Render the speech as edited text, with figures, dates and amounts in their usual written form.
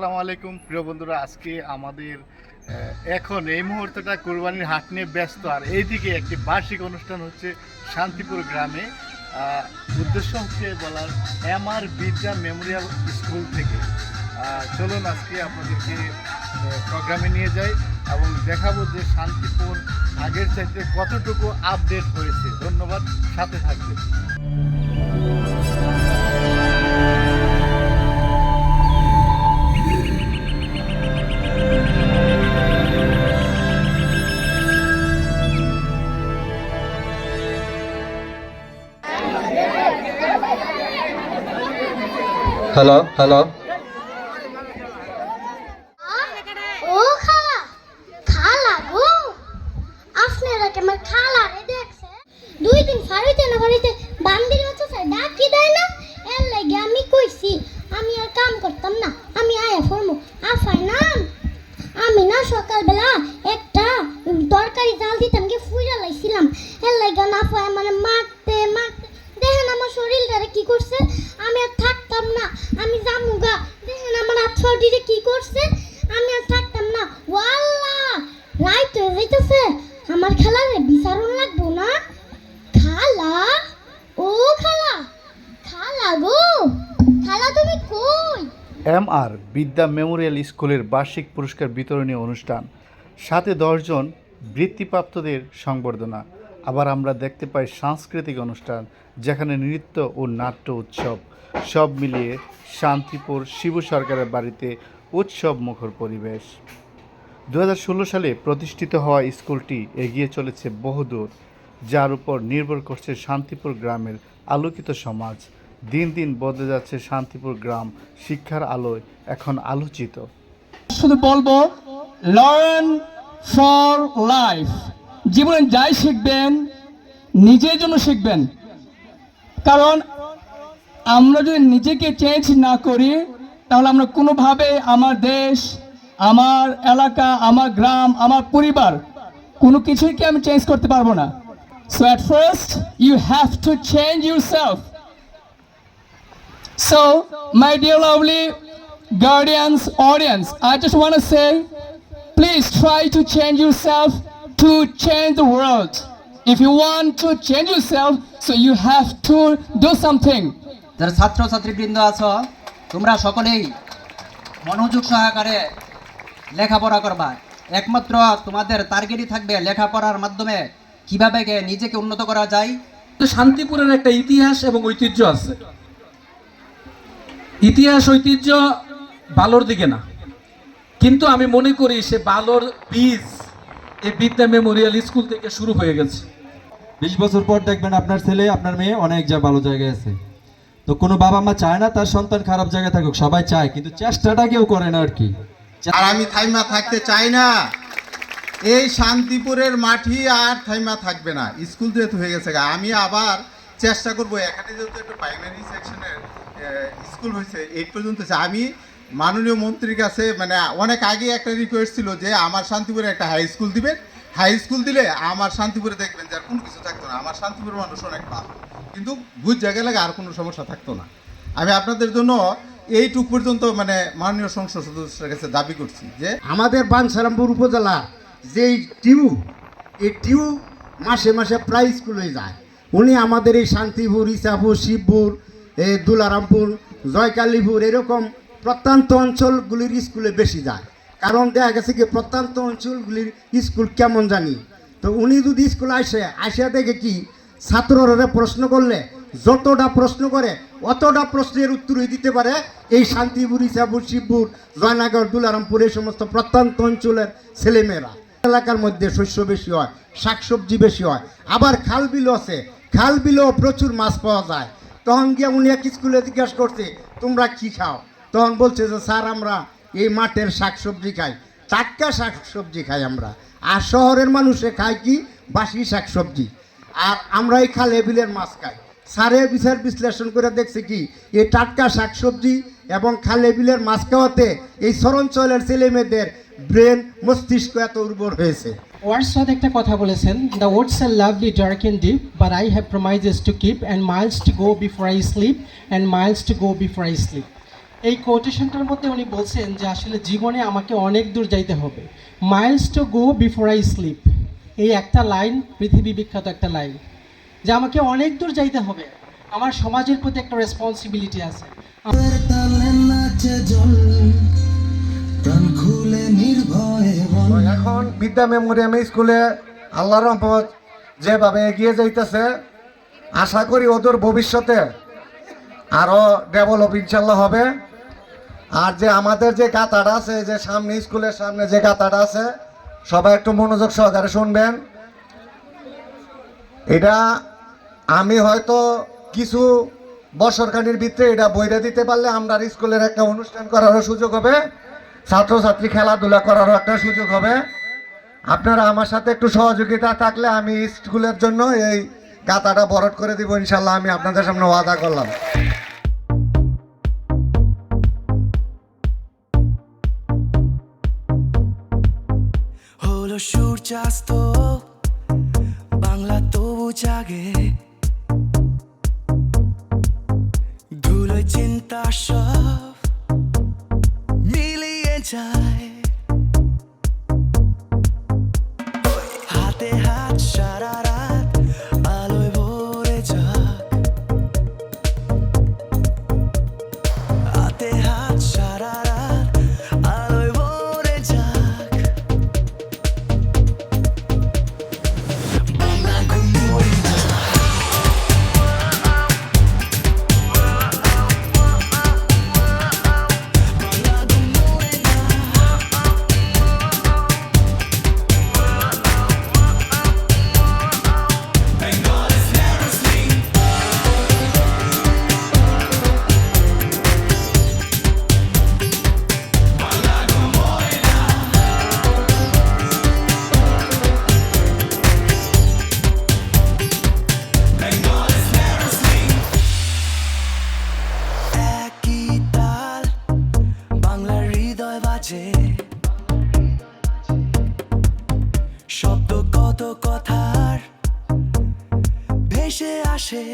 আসসালামু আলাইকুম প্রিয় বন্ধুরা। আজকে আমাদের এখন এই মুহূর্তটা কোরবানির হাট নিয়ে ব্যস্ত, আর এইদিকে একটি বার্ষিক অনুষ্ঠান হচ্ছে শান্তিপুর গ্রামে। উদ্দেশ্য হচ্ছে বলার MR বিদ্যা মেমোরিয়াল স্কুল থেকে। চলুন আজকে আপনাদেরকে প্রোগ্রামে নিয়ে যাই এবং দেখাবো যে শান্তিপুর আগের চাইতে কতটুকু আপডেট হয়েছে। ধন্যবাদ, সাথে থাকবেন। হ্যালো হ্যালো ও খালা, খালা গো, আপনারা কেমন খালা রে দেখছে? 2 দিন ফাড়িতে না ফাড়িতে বান্দির হচ্ছে স্যার ডাকি দেয় না। এর লাগে আমি কইছি আমি আর কাম করতাম না, আমি আয়া ফরমু। আফাই নাম আমি না সকালবেলা একটা তরকারি জাল দিতাম গিয়ে ফুইরা লাইছিলাম। এর লাগে না আফাই মানে মারতে মারতে দেখেন আমার শরীরটারে কি করছে। আমি আর থাকতাম না, আমি জামুগা। দেখেন আমার হাত ফাউটিরে কি করছে, আমি আর থাকতাম না। ওয়াল্লা রাইট হয়ে যাইতেছে, আমার খালারে বিচারণ লাগবো না। খালা, ও খালা, খালা গো, খালা তুমি কই? MR বিদ্যা মেমোরিয়াল স্কুলের বার্ষিক পুরস্কার বিতরণী অনুষ্ঠান, সাথে 10 জন বৃত্তিপ্রাপ্তদের সংবর্ধনা। আবার আমরা দেখতে পাই সাংস্কৃতিক অনুষ্ঠান, যেখানে নৃত্য ও নাট্য উৎসব, সব মিলিয়ে শান্তিপুর শিবু সরকারের বাড়িতে উৎসব মুখর পরিবেশ। 2016 সালে প্রতিষ্ঠিত হওয়া স্কুলটি এগিয়ে চলেছে বহুদূর, যার উপর নির্ভর করছে শান্তিপুর গ্রামের আলোকিত সমাজ। দিন দিন বদলে যাচ্ছে শান্তিপুর গ্রাম, শিক্ষার আলোয় এখন আলোচিত। শুধু বলবো লার্ন ফর লাইফ। জীবনে যাই শিখবেন নিজের জন্য শিখবেন, কারণ আমরা যদি নিজেকে চেঞ্জ না করি তাহলে আমরা কোনোভাবে আমার দেশ, আমার এলাকা, আমার গ্রাম, আমার পরিবার কোনো কিছুইকে আমি চেঞ্জ করতে পারবো না। So at first you have to change yourself. So, my dear lovely guardians, audience, I just want to say, please try to change yourself to change the world. If you want to change yourself, so you have to do something. যারা ছাত্র ছাত্রীবৃন্দ আছো, তোমরা সকলেই মনোযোগ সহকারে লেখাপড়া করবা। একমাত্র তোমাদের টার্গেটই থাকবে লেখাপড়ার মাধ্যমে কিভাবে নিজেকে উন্নত করা যায়। শান্তিপুরের একটা ইতিহাস এবং ঐতিহ্য আছে। ইতিহাস ঐতিহ্য ভালোর দিকে না, কিন্তু আমি মনে করি সে ভালোর বীজ এই বিদ্যা মেমোরিয়াল স্কুল থেকে শুরু হয়ে গেছে। 20 বছর পর দেখবেন আপনার ছেলে আপনার মেয়ে অনেক ভালো জায়গায় আছে। তো কোনো বাবা মা চায় না তার সন্তান খারাপ জায়গায় থাকুক, সবাই চায়, কিন্তু চেষ্টাটা কেউ করে না আর কি। আর আমি থাইমা থাকতে চাই না। এই শান্তিপুরের মাটি আর থাইমা থাকবে না। স্কুল যেহেতু হয়ে গেছে, আমি আবার চেষ্টা করবো। এখানে যেহেতু একটা প্রাইমারি সেকশনের স্কুল হয়েছে, 8 পর্যন্ত। আমি মাননীয় মন্ত্রীর কাছে মানে অনেক আগে একটা রিকোয়েস্ট ছিল যে আমার শান্তিপুরে একটা হাই স্কুল দিবেন। হাই স্কুল দিলে আমার শান্তিপুরে দেখবেন যে আর কোনো কিছু থাকতো না। আমার শান্তিপুরের মানুষ অনেক ভালো, কিন্তু বুঝ জায়গায় লাগে আর কোনো সমস্যা থাকতো না। আমি আপনাদের জন্য এইটুক পর্যন্ত মানে মাননীয় সংসদ সদস্যের কাছে দাবি করছি যে আমাদের বাঞ্ছারামপুর উপজেলা যেই এই টিউ মাসে মাসে প্রায় স্কুলে যায়। উনি আমাদের এই শান্তিপুর, ইসাপুর, শিবপুর, দুলারামপুর, জয়কালীপুর এরকম প্রত্যন্ত অঞ্চলগুলির স্কুলে বেশি যায়। কারণ দেখা গেছে কি প্রত্যন্ত অঞ্চলগুলির স্কুল কেমন জানি। তো উনি যদি স্কুলে আসে দেখে কি ছাত্ররা প্রশ্ন করলে যতটা প্রশ্ন করে অতটা প্রশ্নের উত্তরই দিতে পারে এই শান্তিপুর, ইসাপুর, শিবপুর, জয়নগর, দুলারামপুর এই সমস্ত প্রত্যন্ত অঞ্চলের ছেলেমেয়েরা। এলাকার মধ্যে শস্য বেশি হয়, শাকসবজি বেশি হয়, আবার খাল বিলও আছে, খাল বিলেও প্রচুর মাছ পাওয়া যায়। তখন গিয়ে উনি এক স্কুলে জিজ্ঞাসা করছে তোমরা কি খাও? তখন বলছে যে স্যার আমরা এই মাঠের শাকসবজি খাই, টাটকা শাকসবজি খাই আমরা। আর শহরের মানুষে খায় কি বাসি শাকসবজি, আর আমরা এই খালে বিলের মাছ খাই। স্যারের বিচার বিশ্লেষণ করে দেখছে কি এই টাটকা শাকসবজি এবং খালে বিলের মাছ খাওয়াতে এই শহরাঞ্চলের ছেলে মেয়েদের ব্রেন, মস্তিষ্ক এত উর্বর হয়েছে। ওয়ার্ডসওয়ার্থ একটা কথা বলেছেন, the woods are lovely dark and deep, but I have promises to keep, and miles to go before I sleep, and miles to go before I sleep. এই কোটেশনটার মধ্যে উনি বলছেন যে আসলে জীবনে আমাকে অনেক দূর যাইতে হবে, Miles to go before I sleep. এই একটা লাইন পৃথিবী বিখ্যাত একটা লাইন, যে আমাকে অনেক দূর যাইতে হবে, আমার সমাজের প্রতি একটা রেসপন্সিবিলিটি আছে। এখন বিদ্যা মেমোরিয়াম স্কুলে আল্লাহর রহমত যেভাবে এগিয়ে যাইতেছে, আশা করি ওদের ভবিষ্যতে আরো ডেভেলপ ইনশাল্লাহ হবে। আর যে আমাদের যে গাথাটা আছে, যে সামনে স্কুলের সামনে যে গাথাটা আছে, সবাই একটু মনোযোগ সহকারে শুনবেন। এটা আমি হয়তো কিছু বছরখানির ভিতরে এটা বইটা দিতে পারলে আমরা স্কুলের একটা অনুষ্ঠান করারও সুযোগ হবে, ছাত্রছাত্রী খেলাধুলা করারও একটা সুযোগ হবে। আপনারা আমার সাথে একটু সহযোগিতা থাকলে আমি স্কুলের জন্য এই গাথাটা বরাদ্দ করে দিব ইনশাল্লাহ, আমি আপনাদের সামনে ওয়াদা করলাম। হলো সূর্যাস্ত, বাংলা তবু জাগে, ধুলোয় চিন্তা সব মিলিয়ে যায়, হাতে হাত সারা রাত আলোয় ভরে যাক, হাতে হাত সারা রাত আলোয় ভরে যাক, বাংলা ঘুমোয় না। একই তাল বাংলার হৃদয় বাজে, শব্দ কত কথার ভেসে আসে।